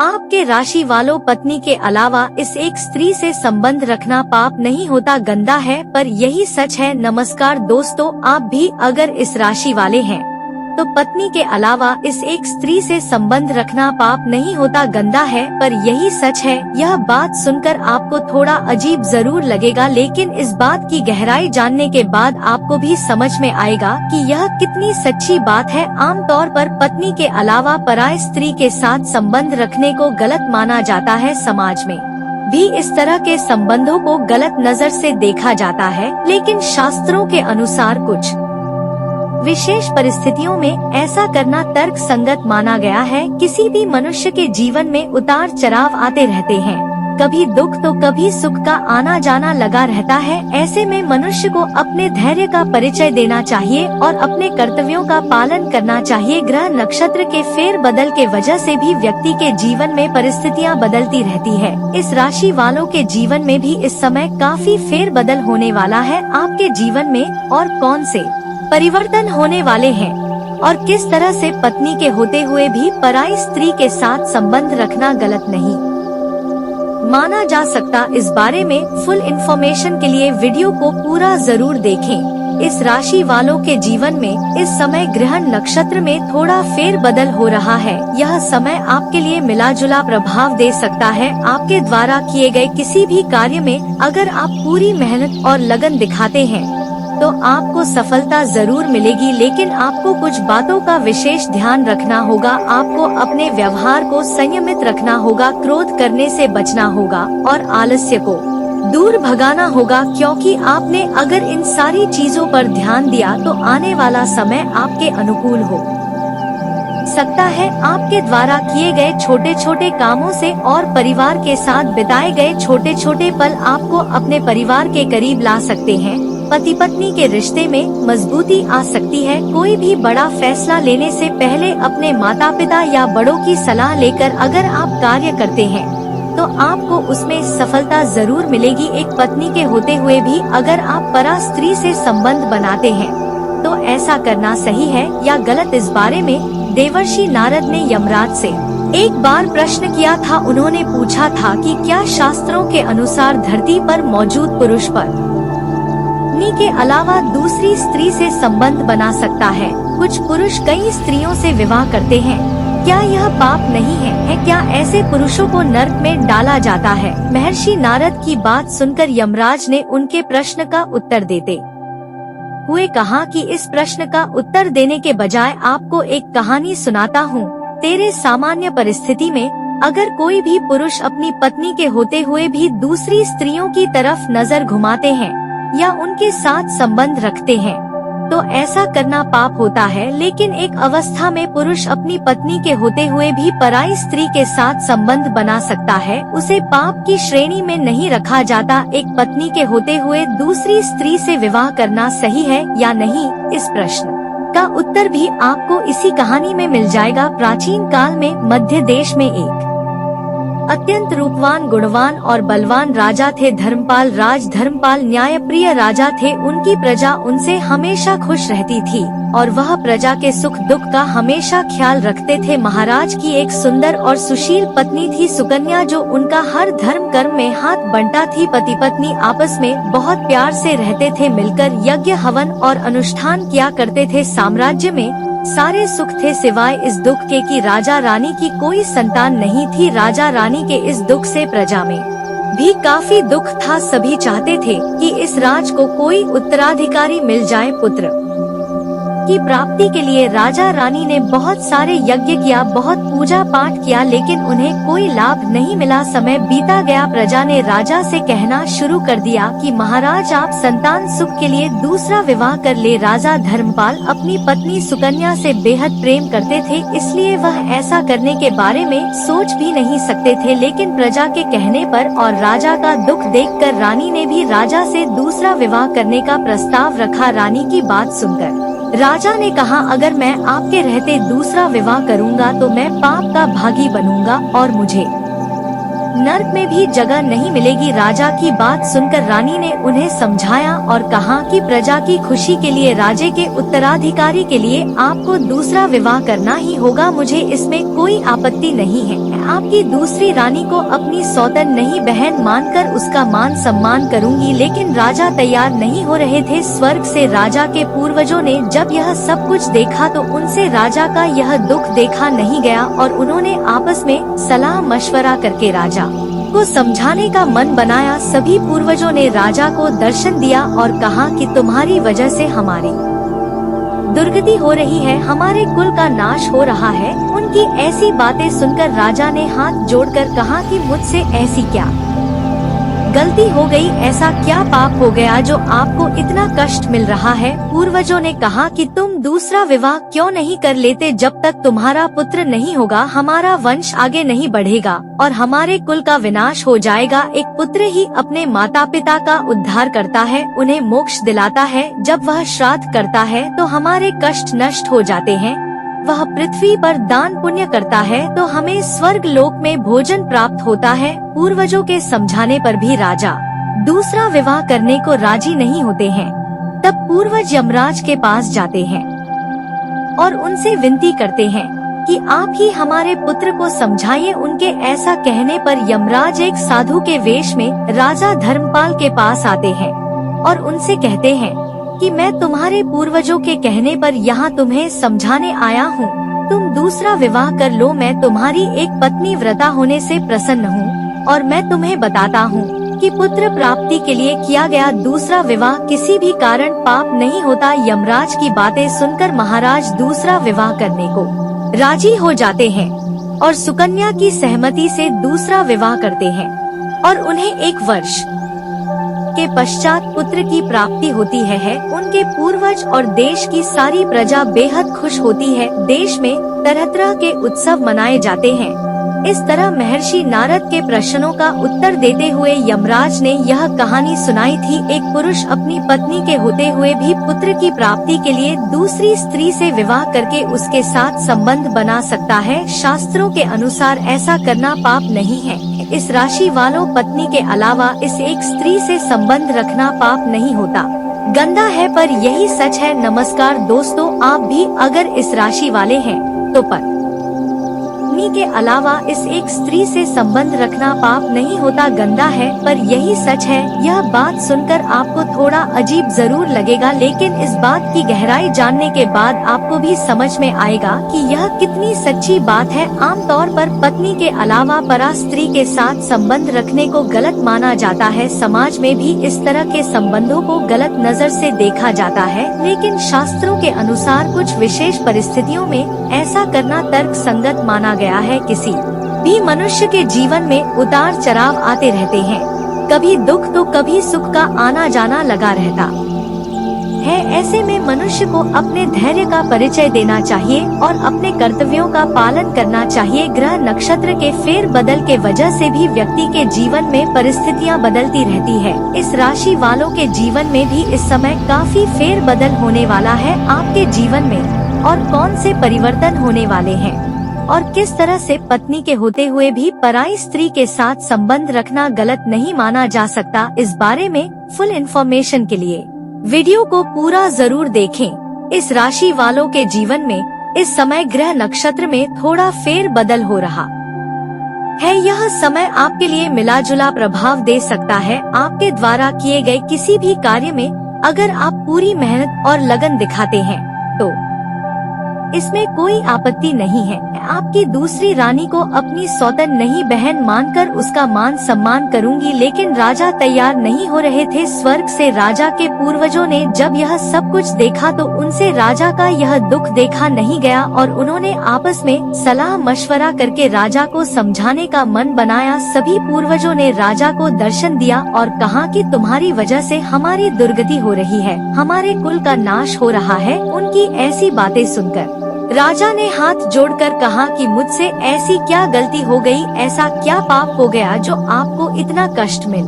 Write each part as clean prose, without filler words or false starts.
आपके राशि वालों, पत्नी के अलावा इस एक स्त्री से संबंध रखना पाप नहीं होता, गंदा है, पर यही सच है। नमस्कार दोस्तों, आप भी अगर इस राशि वाले हैं तो पत्नी के अलावा इस एक स्त्री से संबंध रखना पाप नहीं होता, गंदा है, पर यही सच है। यह बात सुनकर आपको थोड़ा अजीब जरूर लगेगा, लेकिन इस बात की गहराई जानने के बाद आपको भी समझ में आएगा कि यह कितनी सच्ची बात है। आमतौर पर पत्नी के अलावा पराय स्त्री के साथ संबंध रखने को गलत माना जाता है। समाज में भी इस तरह के संबंधों को गलत नजर से देखा जाता है, लेकिन शास्त्रों के अनुसार कुछ विशेष परिस्थितियों में ऐसा करना तर्क संगत माना गया है। किसी भी मनुष्य के जीवन में उतार चढ़ाव आते रहते हैं, कभी दुख तो कभी सुख का आना जाना लगा रहता है। ऐसे में मनुष्य को अपने धैर्य का परिचय देना चाहिए और अपने कर्तव्यों का पालन करना चाहिए। ग्रह नक्षत्र के फेर बदल के वजह से भी व्यक्ति के जीवन में परिस्थितियां बदलती रहती है। इस राशि वालों के जीवन में भी इस समय काफी फेर बदल होने वाला है। आपके जीवन में और कौन से परिवर्तन होने वाले हैं और किस तरह से पत्नी के होते हुए भी पराई स्त्री के साथ संबंध रखना गलत नहीं माना जा सकता, इस बारे में फुल इन्फॉर्मेशन के लिए वीडियो को पूरा जरूर देखें। इस राशि वालों के जीवन में इस समय ग्रहण नक्षत्र में थोड़ा फेर बदल हो रहा है। यह समय आपके लिए मिला जुला प्रभाव दे सकता है। आपके द्वारा किए गए किसी भी कार्य में अगर आप पूरी मेहनत और लगन दिखाते हैं तो आपको सफलता जरूर मिलेगी, लेकिन आपको कुछ बातों का विशेष ध्यान रखना होगा। आपको अपने व्यवहार को संयमित रखना होगा, क्रोध करने से बचना होगा और आलस्य को दूर भगाना होगा, क्योंकि आपने अगर इन सारी चीजों पर ध्यान दिया तो आने वाला समय आपके अनुकूल हो सकता है। आपके द्वारा किए गए छोटे छोटे कामों से और परिवार के साथ बिताए गए छोटे छोटे पल आपको अपने परिवार के करीब ला सकते हैं। पति पत्नी के रिश्ते में मजबूती आ सकती है। कोई भी बड़ा फैसला लेने से पहले अपने माता पिता या बड़ों की सलाह लेकर अगर आप कार्य करते हैं तो आपको उसमें सफलता जरूर मिलेगी। एक पत्नी के होते हुए भी अगर आप परा स्त्री से संबंध बनाते हैं तो ऐसा करना सही है या गलत, इस बारे में देवर्षि नारद ने यमराज से एक बार प्रश्न किया था। उन्होंने पूछा था कि क्या शास्त्रों के अनुसार धरती पर मौजूद पुरुष पर के अलावा दूसरी स्त्री से संबंध बना सकता है? कुछ पुरुष कई स्त्रियों से विवाह करते हैं, क्या यह पाप नहीं है? क्या ऐसे पुरुषों को नरक में डाला जाता है? महर्षि नारद की बात सुनकर यमराज ने उनके प्रश्न का उत्तर देते हुए कहा कि इस प्रश्न का उत्तर देने के बजाय आपको एक कहानी सुनाता हूँ। तेरे सामान्य परिस्थिति में अगर कोई भी पुरुष अपनी पत्नी के होते हुए भी दूसरी स्त्रियों की तरफ नजर घुमाते हैं या उनके साथ संबंध रखते हैं तो ऐसा करना पाप होता है। लेकिन एक अवस्था में पुरुष अपनी पत्नी के होते हुए भी पराई स्त्री के साथ संबंध बना सकता है, उसे पाप की श्रेणी में नहीं रखा जाता। एक पत्नी के होते हुए दूसरी स्त्री से विवाह करना सही है या नहीं, इस प्रश्न का उत्तर भी आपको इसी कहानी में मिल जाएगा। प्राचीन काल में मध्य देश में एक अत्यंत रूपवान, गुणवान और बलवान राजा थे। धर्मपाल धर्मपाल न्यायप्रिय राजा थे। उनकी प्रजा उनसे हमेशा खुश रहती थी और वह प्रजा के सुख दुख का हमेशा ख्याल रखते थे। महाराज की एक सुंदर और सुशील पत्नी थी सुकन्या, जो उनका हर धर्म कर्म में हाथ बंटा थी। पति पत्नी आपस में बहुत प्यार से रहते थे, मिलकर यज्ञ हवन और अनुष्ठान किया करते थे। साम्राज्य में सारे सुख थे सिवाय इस दुख के कि राजा रानी की कोई संतान नहीं थी। राजा रानी के इस दुख से प्रजा में भी काफी दुख था। सभी चाहते थे कि इस राज को कोई उत्तराधिकारी मिल जाए। पुत्र की प्राप्ति के लिए राजा रानी ने बहुत सारे यज्ञ किया, बहुत पूजा पाठ किया, लेकिन उन्हें कोई लाभ नहीं मिला। समय बीता गया, प्रजा ने राजा से कहना शुरू कर दिया कि महाराज आप संतान सुख के लिए दूसरा विवाह कर ले। राजा धर्मपाल अपनी पत्नी सुकन्या से बेहद प्रेम करते थे, इसलिए वह ऐसा करने के बारे में सोच भी नहीं सकते थे। लेकिन प्रजा के कहने पर और राजा का दुख देखकर रानी ने भी राजा से दूसरा विवाह करने का प्रस्ताव रखा। रानी की बात सुनकर राजा ने कहा, अगर मैं आपके रहते दूसरा विवाह करूंगा तो मैं पाप का भागी बनूंगा और मुझे नर्क में भी जगह नहीं मिलेगी। राजा की बात सुनकर रानी ने उन्हें समझाया और कहा कि प्रजा की खुशी के लिए राजे के उत्तराधिकारी के लिए आपको दूसरा विवाह करना ही होगा, मुझे इसमें कोई आपत्ति नहीं है। आपकी दूसरी रानी को अपनी सौतन नहीं बहन मानकर उसका मान सम्मान करूंगी। लेकिन राजा तैयार नहीं हो रहे थे। स्वर्ग से राजा के पूर्वजों ने जब यह सब कुछ देखा तो उनसे राजा का यह दुख देखा नहीं गया और उन्होंने आपस में सलाह मशवरा करके राजा को समझाने का मन बनाया। सभी पूर्वजों ने राजा को दर्शन दिया और कहा कि तुम्हारी वजह से हमारी दुर्गति हो रही है, हमारे कुल का नाश हो रहा है। उनकी ऐसी बातें सुनकर राजा ने हाथ जोड़कर कहा कि मुझसे ऐसी क्या गलती हो गई, ऐसा क्या पाप हो गया जो आपको इतना कष्ट मिल रहा है। पूर्वजों ने कहा कि तुम दूसरा विवाह क्यों नहीं कर लेते, जब तक तुम्हारा पुत्र नहीं होगा हमारा वंश आगे नहीं बढ़ेगा और हमारे कुल का विनाश हो जाएगा। एक पुत्र ही अपने माता पिता का उद्धार करता है, उन्हें मोक्ष दिलाता है। जब वह श्राद्ध करता है तो हमारे कष्ट नष्ट हो जाते हैं। वह पृथ्वी पर दान पुण्य करता है तो हमें स्वर्ग लोक में भोजन प्राप्त होता है। पूर्वजों के समझाने पर भी राजा दूसरा विवाह करने को राजी नहीं होते हैं। तब पूर्वज यमराज के पास जाते हैं और उनसे विनती करते हैं कि आप ही हमारे पुत्र को समझाइए। उनके ऐसा कहने पर यमराज एक साधु के वेश में राजा धर्मपाल के पास आते हैं और उनसे कहते हैं कि मैं तुम्हारे पूर्वजों के कहने पर यहाँ तुम्हें समझाने आया हूँ। तुम दूसरा विवाह कर लो, मैं तुम्हारी एक पत्नी व्रता होने से प्रसन्न हूँ और मैं तुम्हें बताता हूँ कि पुत्र प्राप्ति के लिए किया गया दूसरा विवाह किसी भी कारण पाप नहीं होता। यमराज की बातें सुनकर महाराज दूसरा विवाह करने को राजी हो जाते हैं और सुकन्या की सहमति से दूसरा विवाह करते हैं और उन्हें 1 वर्ष के पश्चात पुत्र की प्राप्ति होती है। उनके पूर्वज और देश की सारी प्रजा बेहद खुश होती है। देश में तरह तरह के उत्सव मनाए जाते हैं। इस तरह महर्षि नारद के प्रश्नों का उत्तर देते हुए यमराज ने यह कहानी सुनाई थी। एक पुरुष अपनी पत्नी के होते हुए भी पुत्र की प्राप्ति के लिए दूसरी स्त्री से विवाह करके उसके साथ संबंध बना सकता है। शास्त्रों के अनुसार ऐसा करना पाप नहीं है। इस राशि वालों पत्नी के अलावा इस एक स्त्री से संबंध रखना पाप नहीं होता, गंदा है पर यही सच है। नमस्कार दोस्तों, आप भी अगर इस राशि वाले हैं तो पत्नी के अलावा इस एक स्त्री से संबंध रखना पाप नहीं होता, गंदा है पर यही सच है। यह बात सुनकर आपको थोड़ा अजीब जरूर लगेगा, लेकिन इस बात की गहराई जानने के बाद आपको भी समझ में आएगा कि यह कितनी सच्ची बात है। आमतौर पर पत्नी के अलावा परा स्त्री के साथ संबंध रखने को गलत माना जाता है। समाज में भी इस तरह के संबंधों को गलत नजर से देखा जाता है, लेकिन शास्त्रों के अनुसार कुछ विशेष परिस्थितियों में ऐसा करना तर्क संगत माना गया है। किसी भी मनुष्य के जीवन में उतार चढ़ाव आते रहते हैं, कभी दुख तो कभी सुख का आना जाना लगा रहता है। ऐसे में मनुष्य को अपने धैर्य का परिचय देना चाहिए और अपने कर्तव्यों का पालन करना चाहिए। ग्रह नक्षत्र के फेर बदल के वजह से भी व्यक्ति के जीवन में परिस्थितियां बदलती रहती है। इस राशि वालों के जीवन में भी इस समय काफी फेर बदल होने वाला है। आपके जीवन में और कौन से परिवर्तन होने वाले हैं और किस तरह से पत्नी के होते हुए भी पराई स्त्री के साथ संबंध रखना गलत नहीं माना जा सकता, इस बारे में फुल इन्फॉर्मेशन के लिए वीडियो को पूरा जरूर देखें। इस राशि वालों के जीवन में इस समय ग्रह नक्षत्र में थोड़ा फेर बदल हो रहा है। यह समय आपके लिए मिला जुला प्रभाव दे सकता है। आपके द्वारा किए गए किसी भी कार्य में अगर आप पूरी मेहनत और लगन दिखाते हैं तो इसमें कोई आपत्ति नहीं है। आपकी दूसरी रानी को अपनी सौतन नहीं बहन मानकर उसका मान सम्मान करूंगी। लेकिन राजा तैयार नहीं हो रहे थे। स्वर्ग से राजा के पूर्वजों ने जब यह सब कुछ देखा तो उनसे राजा का यह दुख देखा नहीं गया और उन्होंने आपस में सलाह मशवरा करके राजा को समझाने का मन बनाया। सभी पूर्वजों ने राजा को दर्शन दिया और कहा कि तुम्हारी वजह से हमारी दुर्गति हो रही है, हमारे कुल का नाश हो रहा है। उनकी ऐसी बातें सुनकर राजा ने हाथ जोड़कर कहा कि मुझसे ऐसी क्या गलती हो गई, ऐसा क्या पाप हो गया जो आपको इतना कष्ट मिल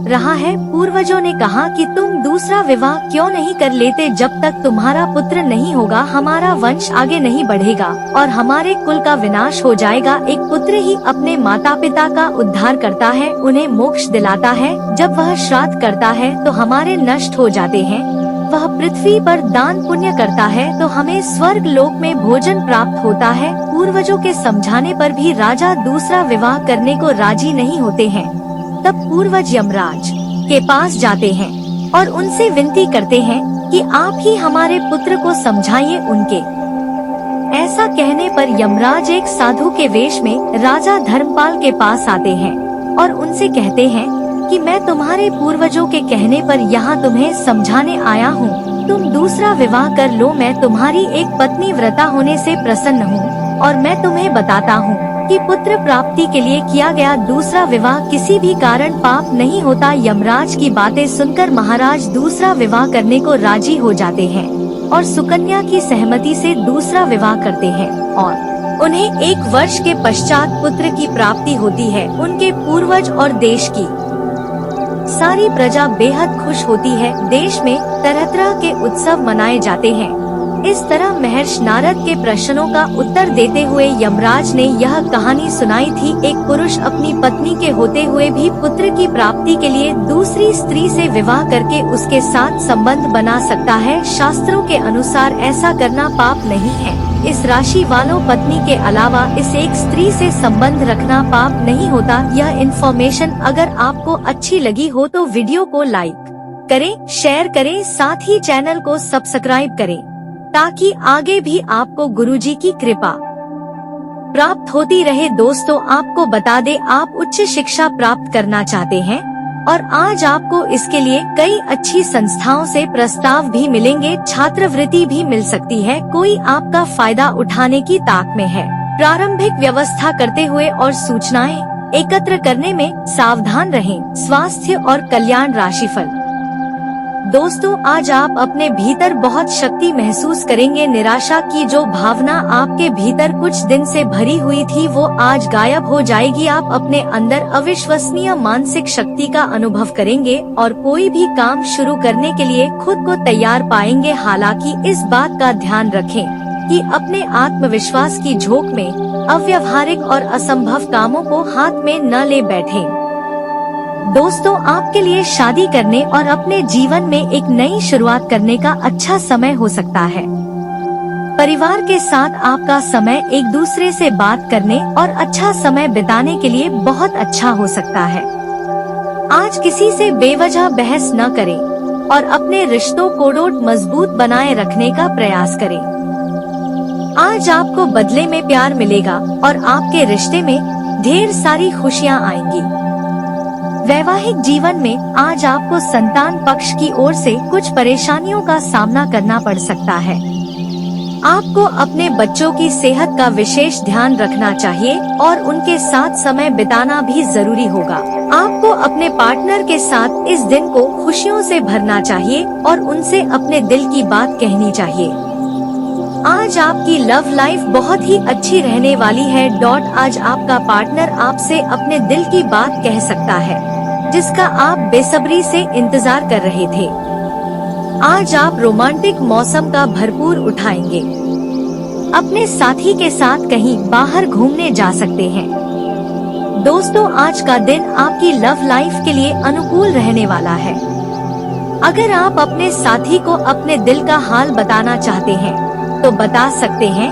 रहा है। पूर्वजों ने कहा कि तुम दूसरा विवाह क्यों नहीं कर लेते, जब तक तुम्हारा पुत्र नहीं होगा हमारा वंश आगे नहीं बढ़ेगा और हमारे कुल का विनाश हो जाएगा। एक पुत्र ही अपने माता पिता का उद्धार करता है, उन्हें मोक्ष दिलाता है। जब वह श्राद्ध करता है तो हमारे नष्ट हो जाते हैं। वह पृथ्वी पर दान पुण्य करता है तो हमें स्वर्ग लोक में भोजन प्राप्त होता है। पूर्वजों के समझाने पर भी राजा दूसरा विवाह करने को राजी नहीं होते हैं, तब पूर्वज यमराज के पास जाते हैं और उनसे विनती करते हैं कि आप ही हमारे पुत्र को समझाइए। उनके ऐसा कहने पर यमराज एक साधु के वेश में राजा धर्मपाल के पास आते हैं और उनसे कहते हैं कि मैं तुम्हारे पूर्वजों के कहने पर यहाँ तुम्हें समझाने आया हूँ, तुम दूसरा विवाह कर लो। मैं तुम्हारी एक पत्नी व्रता होने से प्रसन्न हूँ और मैं तुम्हें बताता हूँ कि पुत्र प्राप्ति के लिए किया गया दूसरा विवाह किसी भी कारण पाप नहीं होता। यमराज की बातें सुनकर महाराज दूसरा विवाह करने को राजी हो जाते हैं और सुकन्या की सहमति से दूसरा विवाह करते हैं और उन्हें 1 वर्ष के पश्चात पुत्र की प्राप्ति होती है। उनके पूर्वज और देश की सारी प्रजा बेहद खुश होती है। देश में तरह तरह के उत्सव मनाए जाते हैं। इस तरह महर्षि नारद के प्रश्नों का उत्तर देते हुए यमराज ने यह कहानी सुनाई थी। एक पुरुष अपनी पत्नी के होते हुए भी पुत्र की प्राप्ति के लिए दूसरी स्त्री से विवाह करके उसके साथ संबंध बना सकता है। शास्त्रों के अनुसार ऐसा करना पाप नहीं है। इस राशि वालों पत्नी के अलावा इस एक स्त्री से संबंध रखना पाप नहीं होता। यह इन्फॉर्मेशन अगर आपको अच्छी लगी हो तो वीडियो को लाइक करें, शेयर करें, साथ ही चैनल को सब्सक्राइब करें ताकि आगे भी आपको गुरुजी की कृपा प्राप्त होती रहे। दोस्तों, आपको बता दे, आप उच्च शिक्षा प्राप्त करना चाहते हैं और आज आपको इसके लिए कई अच्छी संस्थाओं से प्रस्ताव भी मिलेंगे। छात्रवृत्ति भी मिल सकती है। कोई आपका फायदा उठाने की ताक में है। प्रारंभिक व्यवस्था करते हुए और सूचनाएं एकत्र करने में सावधान रहें। स्वास्थ्य और कल्याण राशिफल। दोस्तों, आज आप अपने भीतर बहुत शक्ति महसूस करेंगे। निराशा की जो भावना आपके भीतर कुछ दिन से भरी हुई थी वो आज गायब हो जाएगी। आप अपने अंदर अविश्वसनीय मानसिक शक्ति का अनुभव करेंगे और कोई भी काम शुरू करने के लिए खुद को तैयार पाएंगे। हालांकि इस बात का ध्यान रखें कि अपने आत्मविश्वास की झोंक में अव्यवहारिक और असंभव कामों को हाथ में न ले बैठें। दोस्तों, आपके लिए शादी करने और अपने जीवन में एक नई शुरुआत करने का अच्छा समय हो सकता है। परिवार के साथ आपका समय एक दूसरे से बात करने और अच्छा समय बिताने के लिए बहुत अच्छा हो सकता है। आज किसी से बेवजह बहस न करें और अपने रिश्तों को मजबूत बनाए रखने का प्रयास करें। आज आपको बदले में प्यार मिलेगा और आपके रिश्ते में ढेर सारी खुशियाँ आएंगी। वैवाहिक जीवन में आज आपको संतान पक्ष की ओर से कुछ परेशानियों का सामना करना पड़ सकता है। आपको अपने बच्चों की सेहत का विशेष ध्यान रखना चाहिए और उनके साथ समय बिताना भी जरूरी होगा। आपको अपने पार्टनर के साथ इस दिन को खुशियों से भरना चाहिए और उनसे अपने दिल की बात कहनी चाहिए। आज आपकी लव लाइफ बहुत ही अच्छी रहने वाली है। आज आपका पार्टनर आपसे अपने दिल की बात कह सकता है जिसका आप बेसब्री से इंतजार कर रहे थे। आज आप रोमांटिक मौसम का भरपूर उठाएंगे। अपने साथी के साथ कहीं बाहर घूमने जा सकते हैं। दोस्तों, आज का दिन आपकी लव लाइफ के लिए अनुकूल रहने वाला है। अगर आप अपने साथी को अपने दिल का हाल बताना चाहते हैं तो बता सकते हैं।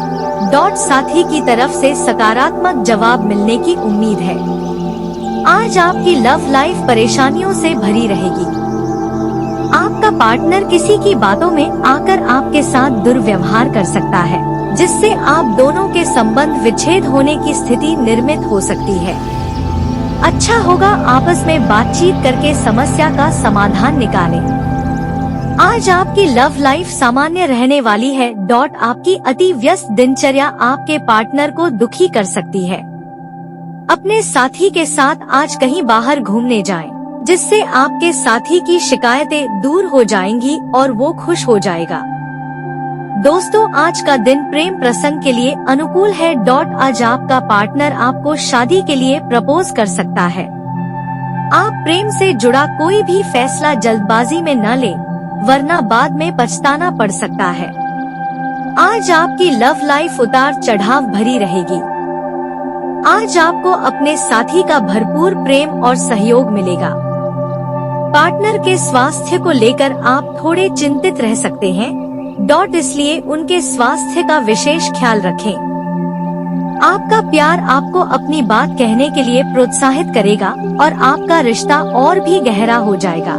साथी की तरफ से सकारात्मक जवाब मिलने की उम्मीद है। आज आपकी लव लाइफ परेशानियों से भरी रहेगी। आपका पार्टनर किसी की बातों में आकर आपके साथ दुर्व्यवहार कर सकता है जिससे आप दोनों के संबंध विच्छेद होने की स्थिति निर्मित हो सकती है। अच्छा होगा आपस में बातचीत करके समस्या का समाधान निकालें। आज आपकी लव लाइफ सामान्य रहने वाली है। आपकी अति व्यस्त दिनचर्या आपके पार्टनर को दुखी कर सकती है। अपने साथी के साथ आज कहीं बाहर घूमने जाएं, जिससे आपके साथी की शिकायतें दूर हो जाएंगी और वो खुश हो जाएगा। दोस्तों, आज का दिन प्रेम प्रसंग के लिए अनुकूल है। आज आपका पार्टनर आपको शादी के लिए प्रपोज कर सकता है। आप प्रेम से जुड़ा कोई भी फैसला जल्दबाजी में न लें, वरना बाद में पछताना पड़ सकता है। आज आपकी लव लाइफ उतार चढ़ाव भरी रहेगी। आज आपको अपने साथी का भरपूर प्रेम और सहयोग मिलेगा। पार्टनर के स्वास्थ्य को लेकर आप थोड़े चिंतित रह सकते हैं। इसलिए उनके स्वास्थ्य का विशेष ख्याल रखें। आपका प्यार आपको अपनी बात कहने के लिए प्रोत्साहित करेगा और आपका रिश्ता और भी गहरा हो जाएगा।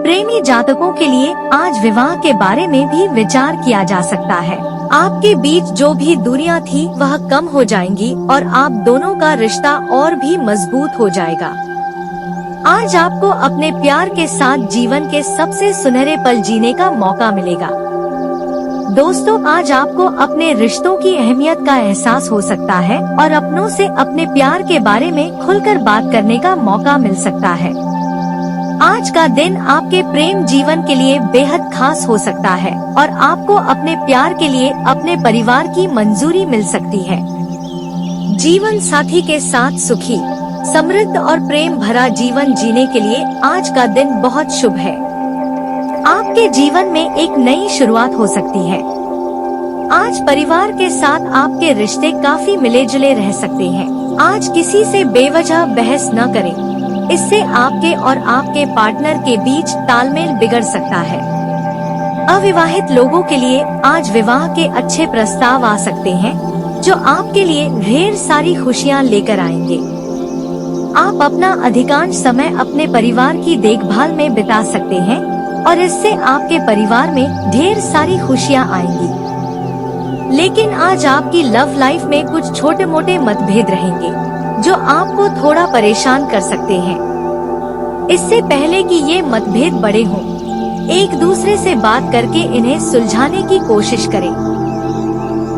प्रेमी जातकों के लिए आज विवाह के बारे में भी विचार किया जा सकता है। आपके बीच जो भी दूरियां थी वह कम हो जाएंगी और आप दोनों का रिश्ता और भी मजबूत हो जाएगा। आज आपको अपने प्यार के साथ जीवन के सबसे सुनहरे पल जीने का मौका मिलेगा। दोस्तों, आज आपको अपने रिश्तों की अहमियत का एहसास हो सकता है और अपनों से अपने प्यार के बारे में खुलकर बात करने का मौका मिल सकता है। आज का दिन आपके प्रेम जीवन के लिए बेहद खास हो सकता है और आपको अपने प्यार के लिए अपने परिवार की मंजूरी मिल सकती है। जीवन साथी के साथ सुखी, समृद्ध और प्रेम भरा जीवन जीने के लिए आज का दिन बहुत शुभ है। आपके जीवन में एक नई शुरुआत हो सकती है। आज परिवार के साथ आपके रिश्ते काफी मिले जुले रह सकते हैं। आज किसी से बेवजह बहस न करें, इससे आपके और आपके पार्टनर के बीच तालमेल बिगड़ सकता है। अविवाहित लोगों के लिए आज विवाह के अच्छे प्रस्ताव आ सकते हैं, जो आपके लिए ढेर सारी खुशियां लेकर आएंगे। आप अपना अधिकांश समय अपने परिवार की देखभाल में बिता सकते हैं और इससे आपके परिवार में ढेर सारी खुशियां आएंगी। लेकिन आज आपकी लव लाइफ में कुछ छोटे मोटे मतभेद रहेंगे, जो आपको थोड़ा परेशान कर सकते हैं। इससे पहले कि ये मतभेद बड़े हों, एक दूसरे से बात करके इन्हें सुलझाने की कोशिश करें।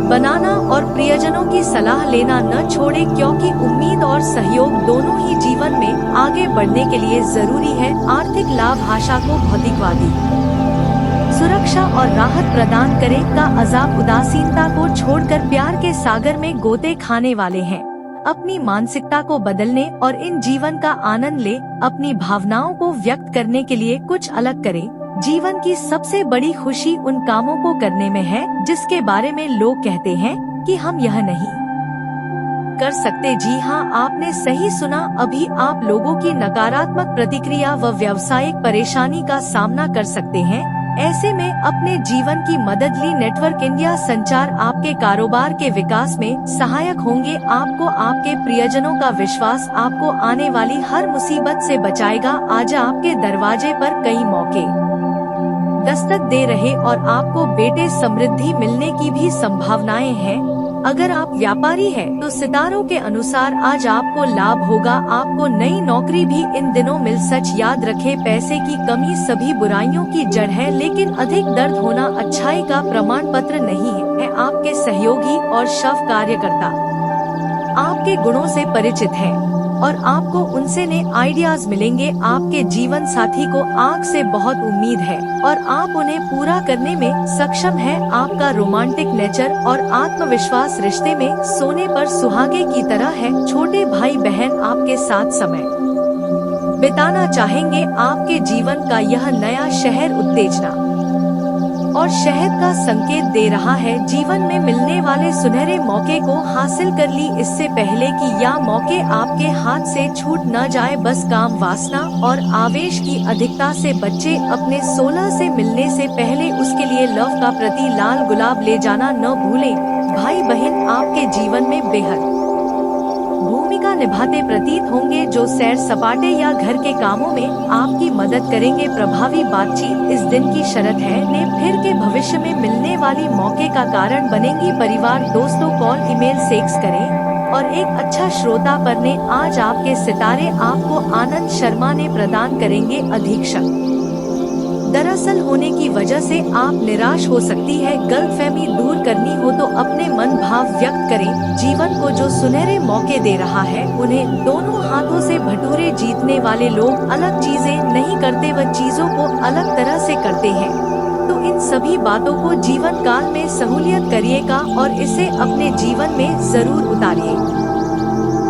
बनाना और प्रियजनों की सलाह लेना न छोड़ें, क्योंकि उम्मीद और सहयोग दोनों ही जीवन में आगे बढ़ने के लिए जरूरी है। आर्थिक लाभ आशा को भौतिकवादी सुरक्षा और राहत प्रदान करे का अजाब उदासीनता को छोड़कर प्यार के सागर में गोते खाने वाले हैं। अपनी मानसिकता को बदलने और इन जीवन का आनंद ले, अपनी भावनाओं को व्यक्त करने के लिए कुछ अलग करें। जीवन की सबसे बड़ी खुशी उन कामों को करने में है जिसके बारे में लोग कहते हैं कि हम यह नहीं कर सकते। जी हाँ, आपने सही सुना। अभी आप लोगों की नकारात्मक प्रतिक्रिया व व्यावसायिक परेशानी का सामना कर सकते हैं। ऐसे में अपने जीवन की मदद ली नेटवर्क इंडिया संचार आपके कारोबार के विकास में सहायक होंगे। आपको आपके प्रियजनों का विश्वास आपको आने वाली हर मुसीबत से बचाएगा। आज आपके दरवाजे पर कई मौके दस्तक दे रहे और आपको बेटे समृद्धि मिलने की भी संभावनाएं हैं। अगर आप व्यापारी हैं तो सितारों के अनुसार आज आपको लाभ होगा। आपको नई नौकरी भी इन दिनों मिल। सच याद रखें, पैसे की कमी सभी बुराइयों की जड़ है, लेकिन अधिक दर्द होना अच्छाई का प्रमाण पत्र नहीं है। आपके सहयोगी और शव कार्यकर्ता आपके गुणों से परिचित है और आपको उनसे नए आइडियाज मिलेंगे। आपके जीवन साथी को आग से बहुत उम्मीद है और आप उन्हें पूरा करने में सक्षम है। आपका रोमांटिक नेचर और आत्मविश्वास रिश्ते में सोने पर सुहागे की तरह है। छोटे भाई बहन आपके साथ समय बिताना चाहेंगे। आपके जीवन का यह नया शहर उत्तेजना और शहद का संकेत दे रहा है। जीवन में मिलने वाले सुनहरे मौके को हासिल कर ली, इससे पहले कि यह मौके आपके हाथ से छूट न जाए। बस काम वासना और आवेश की अधिकता से बच्चे अपने 16 से मिलने से पहले उसके लिए लव का प्रति लाल गुलाब ले जाना न भूलें। भाई बहन आपके जीवन में बेहद भूमिका निभाते प्रतीत होंगे, जो सैर सपाटे या घर के कामों में आपकी मदद करेंगे। प्रभावी बातचीत इस दिन की शर्त है, ने फिर के भविष्य में मिलने वाली मौके का कारण बनेंगी। परिवार दोस्तों कॉल ईमेल सेक्स करें और एक अच्छा श्रोता बनने। आज आपके सितारे आपको आनंद शर्मा ने प्रदान करेंगे। अधीक्षक दरअसल होने की वजह से आप निराश हो सकती है। गलतफहमी दूर करनी हो तो अपने मन भाव व्यक्त करें। जीवन को जो सुनहरे मौके दे रहा है, उन्हें दोनों हाथों से भटूरे जीतने वाले लोग अलग चीजें नहीं करते, वह चीजों को अलग तरह से करते हैं। तो इन सभी बातों को जीवन काल में सहूलियत करिएगा और इसे अपने जीवन में जरूर उतारिए।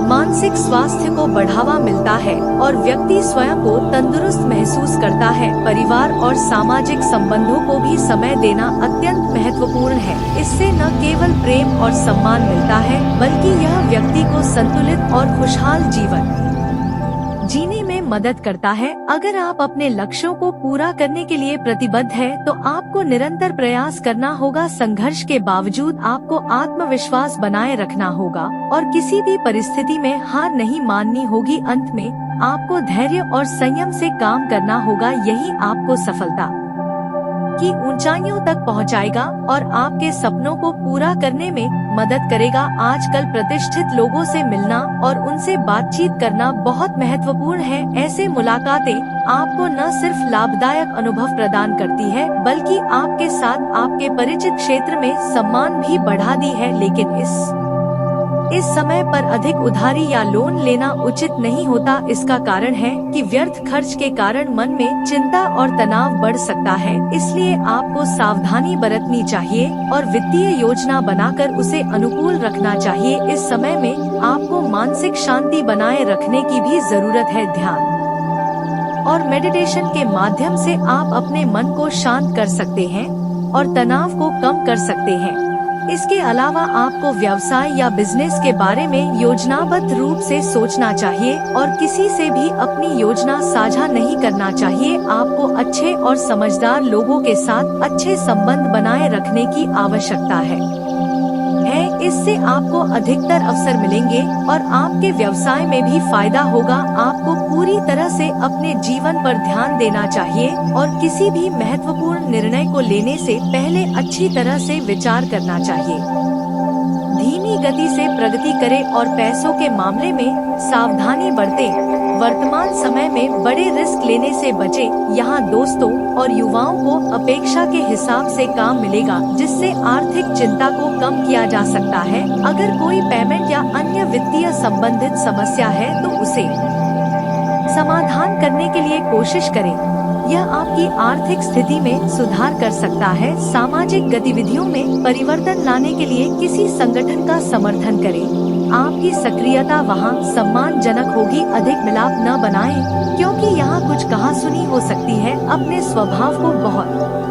मानसिक स्वास्थ्य को बढ़ावा मिलता है और व्यक्ति स्वयं को तंदुरुस्त महसूस करता है। परिवार और सामाजिक संबंधों को भी समय देना अत्यंत महत्वपूर्ण है। इससे न केवल प्रेम और सम्मान मिलता है, बल्कि यह व्यक्ति को संतुलित और खुशहाल जीवन जीने में मदद करता है। अगर आप अपने लक्ष्यों को पूरा करने के लिए प्रतिबद्ध है तो आपको निरंतर प्रयास करना होगा। संघर्ष के बावजूद आपको आत्मविश्वास बनाए रखना होगा और किसी भी परिस्थिति में हार नहीं माननी होगी। अंत में आपको धैर्य और संयम से काम करना होगा। यही आपको सफलता की ऊंचाइयों तक पहुंचाएगा और आपके सपनों को पूरा करने में मदद करेगा। आजकल प्रतिष्ठित लोगों से मिलना और उनसे बातचीत करना बहुत महत्वपूर्ण है। ऐसे मुलाकातें आपको न सिर्फ लाभदायक अनुभव प्रदान करती है बल्कि आपके साथ आपके परिचित क्षेत्र में सम्मान भी बढ़ाती है। लेकिन इस समय पर अधिक उधारी या लोन लेना उचित नहीं होता। इसका कारण है कि व्यर्थ खर्च के कारण मन में चिंता और तनाव बढ़ सकता है। इसलिए आपको सावधानी बरतनी चाहिए और वित्तीय योजना बनाकर उसे अनुकूल रखना चाहिए। इस समय में आपको मानसिक शांति बनाए रखने की भी जरूरत है। ध्यान और मेडिटेशन के माध्यम से आप अपने मन को शांत कर सकते हैं और तनाव को कम कर सकते हैं। इसके अलावा आपको व्यवसाय या बिजनेस के बारे में योजनाबद्ध रूप से सोचना चाहिए और किसी से भी अपनी योजना साझा नहीं करना चाहिए। आपको अच्छे और समझदार लोगों के साथ अच्छे संबंध बनाए रखने की आवश्यकता है। इससे आपको अधिकतर अवसर मिलेंगे और आपके व्यवसाय में भी फायदा होगा। आपको पूरी तरह से अपने जीवन पर ध्यान देना चाहिए और किसी भी महत्वपूर्ण निर्णय को लेने से पहले अच्छी तरह से विचार करना चाहिए। धीमी गति से प्रगति करें और पैसों के मामले में सावधानी बरतें। वर्तमान समय में बड़े रिस्क लेने से बचें। यहाँ दोस्तों और युवाओं को अपेक्षा के हिसाब से काम मिलेगा जिससे आर्थिक चिंता को कम किया जा सकता है। अगर कोई पेमेंट या अन्य वित्तीय संबंधित समस्या है तो उसे समाधान करने के लिए कोशिश करें। यह आपकी आर्थिक स्थिति में सुधार कर सकता है। सामाजिक गतिविधियों में परिवर्तन लाने के लिए किसी संगठन का समर्थन करें। आपकी सक्रियता वहां सम्मानजनक होगी। अधिक मिलाप न बनाएं, क्योंकि यहाँ कुछ कहासुनी हो सकती है। अपने स्वभाव को बहुत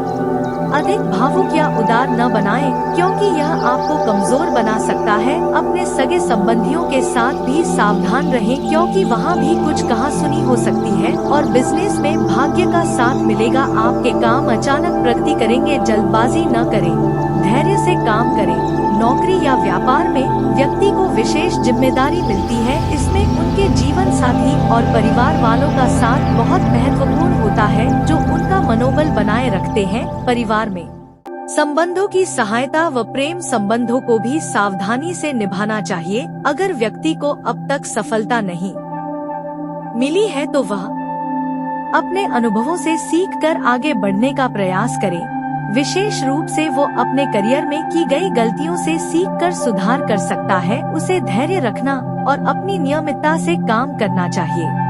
अधिक भावुक या उदार न बनाएं, क्योंकि यह आपको कमजोर बना सकता है। अपने सगे संबंधियों के साथ भी सावधान रहें, क्योंकि वहाँ भी कुछ कहासुनी हो सकती है। और बिजनेस में भाग्य का साथ मिलेगा। आपके काम अचानक प्रगति करेंगे। जल्दबाजी न करें, धैर्य से काम करें। नौकरी या व्यापार में व्यक्ति को विशेष जिम्मेदारी मिलती है। इसमें उनके जीवन साथी और परिवार वालों का साथ बहुत महत्वपूर्ण होता है, जो उनका मनोबल बनाए रखते हैं। परिवार में संबंधों की सहायता व प्रेम संबंधों को भी सावधानी से निभाना चाहिए। अगर व्यक्ति को अब तक सफलता नहीं मिली है तो वह अपने अनुभवों से सीखकर आगे बढ़ने का प्रयास करे। विशेष रूप से वो अपने करियर में की गई गलतियों से सीखकर सुधार कर सकता है। उसे धैर्य रखना और अपनी नियमितता से काम करना चाहिए।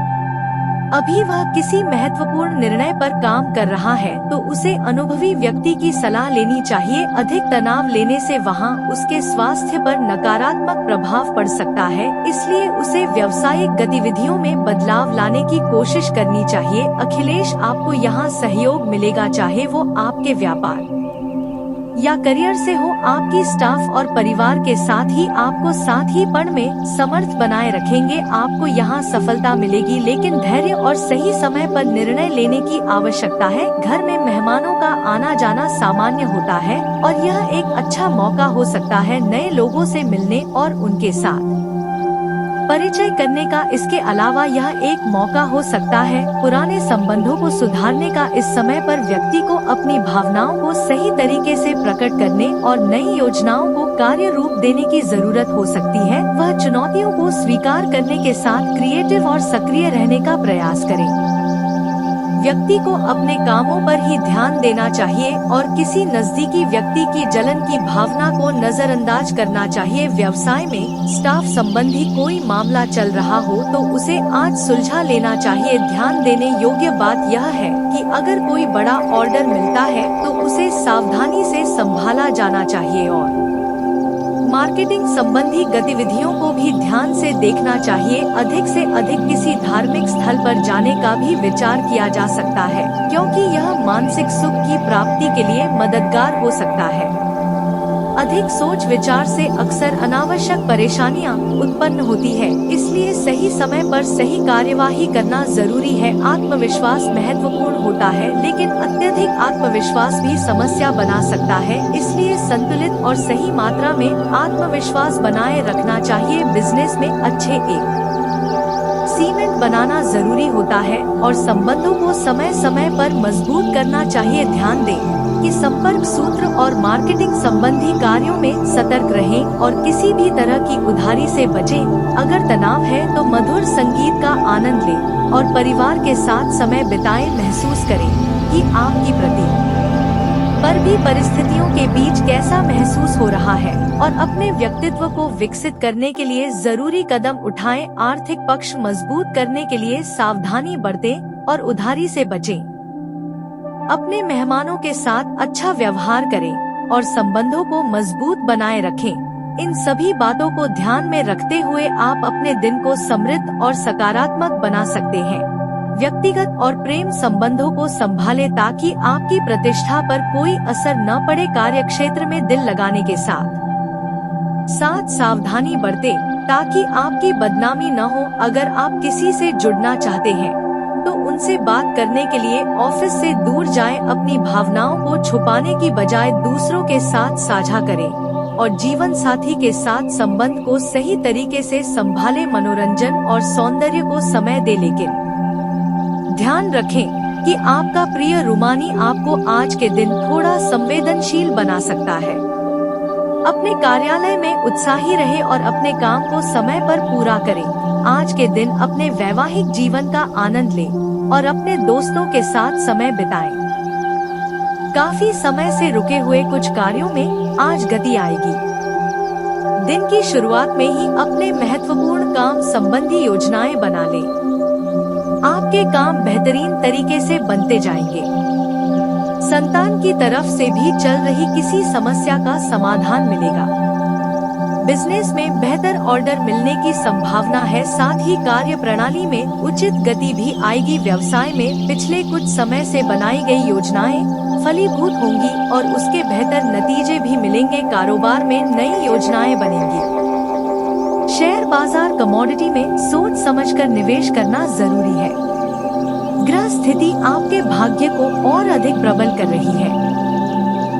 अभी वह किसी महत्वपूर्ण निर्णय पर काम कर रहा है तो उसे अनुभवी व्यक्ति की सलाह लेनी चाहिए। अधिक तनाव लेने से वहां उसके स्वास्थ्य पर नकारात्मक प्रभाव पड़ सकता है, इसलिए उसे व्यावसायिक गतिविधियों में बदलाव लाने की कोशिश करनी चाहिए। अखिलेश, आपको यहाँ सहयोग मिलेगा, चाहे वो आपके व्यापार या करियर से हो। आपकी स्टाफ और परिवार के साथ ही आपको साथीपन में समर्थ बनाए रखेंगे। आपको यहाँ सफलता मिलेगी, लेकिन धैर्य और सही समय पर निर्णय लेने की आवश्यकता है। घर में मेहमानों का आना जाना सामान्य होता है और यह एक अच्छा मौका हो सकता है नए लोगों से मिलने और उनके साथ परिचय करने का। इसके अलावा यह एक मौका हो सकता है पुराने संबंधों को सुधारने का। इस समय पर व्यक्ति को अपनी भावनाओं को सही तरीके से प्रकट करने और नई योजनाओं को कार्य रूप देने की जरूरत हो सकती है। वह चुनौतियों को स्वीकार करने के साथ क्रिएटिव और सक्रिय रहने का प्रयास करे। व्यक्ति को अपने कामों पर ही ध्यान देना चाहिए और किसी नजदीकी व्यक्ति की जलन की भावना को नजरअंदाज करना चाहिए। व्यवसाय में स्टाफ संबंधी कोई मामला चल रहा हो तो उसे आज सुलझा लेना चाहिए। ध्यान देने योग्य बात यह है कि अगर कोई बड़ा ऑर्डर मिलता है तो उसे सावधानी से संभाला जाना चाहिए और मार्केटिंग संबंधी गतिविधियों को भी ध्यान से देखना चाहिए। अधिक से अधिक किसी धार्मिक स्थल पर जाने का भी विचार किया जा सकता है, क्योंकि यह मानसिक सुख की प्राप्ति के लिए मददगार हो सकता है। अधिक सोच विचार से अक्सर अनावश्यक परेशानियां उत्पन्न होती है, इसलिए सही समय पर सही कार्यवाही करना जरूरी है। आत्मविश्वास महत्वपूर्ण होता है, लेकिन अत्यधिक आत्मविश्वास भी समस्या बना सकता है, इसलिए संतुलित और सही मात्रा में आत्मविश्वास बनाए रखना चाहिए। बिजनेस में अच्छे एक सीमेंट बनाना जरूरी होता है और संबंधों को समय समय पर मजबूत करना चाहिए। ध्यान दें कि संपर्क सूत्र और मार्केटिंग संबंधी कार्यों में सतर्क रहें और किसी भी तरह की उधारी से बचें। अगर तनाव है तो मधुर संगीत का आनंद लें और परिवार के साथ समय बिताएं। महसूस करें कि आपकी प्रति पर भी परिस्थितियों के बीच कैसा महसूस हो रहा है और अपने व्यक्तित्व को विकसित करने के लिए जरूरी कदम उठाएं। आर्थिक पक्ष मजबूत करने के लिए सावधानी बरतें और उधारी से बचें। अपने मेहमानों के साथ अच्छा व्यवहार करें और संबंधों को मजबूत बनाए रखें। इन सभी बातों को ध्यान में रखते हुए आप अपने दिन को समृद्ध और सकारात्मक बना सकते हैं। व्यक्तिगत और प्रेम संबंधों को संभालें ताकि आपकी प्रतिष्ठा पर कोई असर न पड़े। कार्य क्षेत्र में दिल लगाने के साथ सावधानी बरतें ताकि आपकी बदनामी न हो। अगर आप किसी से जुड़ना चाहते हैं तो उनसे बात करने के लिए ऑफिस से दूर जाएं। अपनी भावनाओं को छुपाने की बजाय दूसरों के साथ साझा करें और जीवन साथी के साथ संबंध को सही तरीके से संभालें। मनोरंजन और सौंदर्य को समय दें, लेकिन ध्यान रखें कि आपका प्रिय रूमानी आपको आज के दिन थोड़ा संवेदनशील बना सकता है। अपने कार्यालय में उत्साही रहें और अपने काम को समय पर पूरा करें। आज के दिन अपने वैवाहिक जीवन का आनंद लें और अपने दोस्तों के साथ समय बिताएं। काफी समय से रुके हुए कुछ कार्यों में आज गति आएगी। दिन की शुरुआत में ही अपने महत्वपूर्ण काम संबंधी योजनाएं बना लें। आपके काम बेहतरीन तरीके से बनते जाएंगे। संतान की तरफ से भी चल रही किसी समस्या का समाधान मिलेगा। बिजनेस में बेहतर ऑर्डर मिलने की संभावना है, साथ ही कार्य प्रणाली में उचित गति भी आएगी। व्यवसाय में पिछले कुछ समय से बनाई गई योजनाएं फलीभूत होंगी और उसके बेहतर नतीजे भी मिलेंगे। कारोबार में नई योजनाएं बनेंगी। शेयर बाजार कमोडिटी में सोच समझकर निवेश करना जरूरी है। ग्रह स्थिति आपके भाग्य को और अधिक प्रबल कर रही है।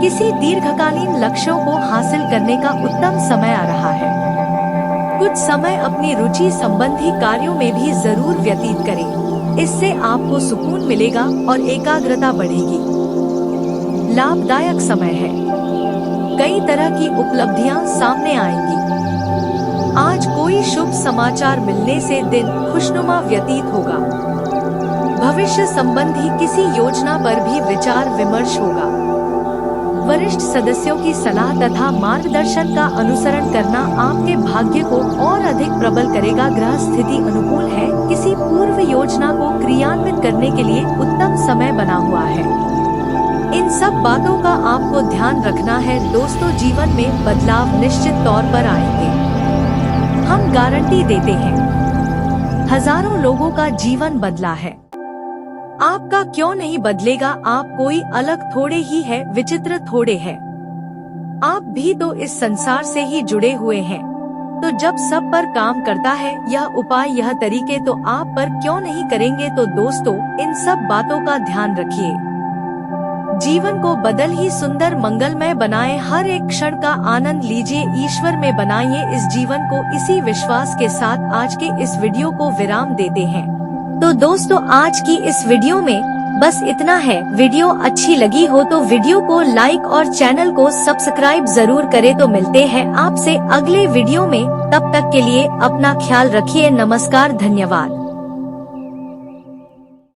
किसी दीर्घकालीन लक्ष्यों को हासिल करने का उत्तम समय आ रहा है। कुछ समय अपनी रुचि संबंधी कार्यों में भी जरूर व्यतीत करें। इससे आपको सुकून मिलेगा और एकाग्रता बढ़ेगी। लाभदायक समय है। कई तरह की उपलब्धियां सामने आएंगी। आज कोई शुभ समाचार मिलने से दिन खुशनुमा व्यतीत होगा। भविष्य संबंधी किसी योजना पर भी विचार विमर्श होगा। वरिष्ठ सदस्यों की सलाह तथा मार्गदर्शन का अनुसरण करना आपके भाग्य को और अधिक प्रबल करेगा। ग्रह स्थिति अनुकूल है। किसी पूर्व योजना को क्रियान्वित करने के लिए उत्तम समय बना हुआ है। इन सब बातों का आपको ध्यान रखना है। दोस्तों, जीवन में बदलाव निश्चित तौर पर आएंगे। हम गारंटी देते हैं। हजारों लोगों का जीवन बदला है। आपका क्यों नहीं बदलेगा? आप कोई अलग थोड़े ही है, विचित्र थोड़े है। आप भी तो इस संसार से ही जुड़े हुए हैं। तो जब सब पर काम करता है यह उपाय, यह तरीके, तो आप पर क्यों नहीं करेंगे? तो दोस्तों, इन सब बातों का ध्यान रखिए। जीवन को बदल ही सुंदर मंगलमय बनाएं। हर एक क्षण का आनंद लीजिए। ईश्वर में बनाइए इस जीवन को। इसी विश्वास के साथ आज के इस वीडियो को विराम देते हैं। तो दोस्तों, आज की इस वीडियो में बस इतना है। वीडियो अच्छी लगी हो तो वीडियो को लाइक और चैनल को सब्सक्राइब जरूर करें। तो मिलते हैं आपसे अगले वीडियो में। तब तक के लिए अपना ख्याल रखिए। नमस्कार, धन्यवाद।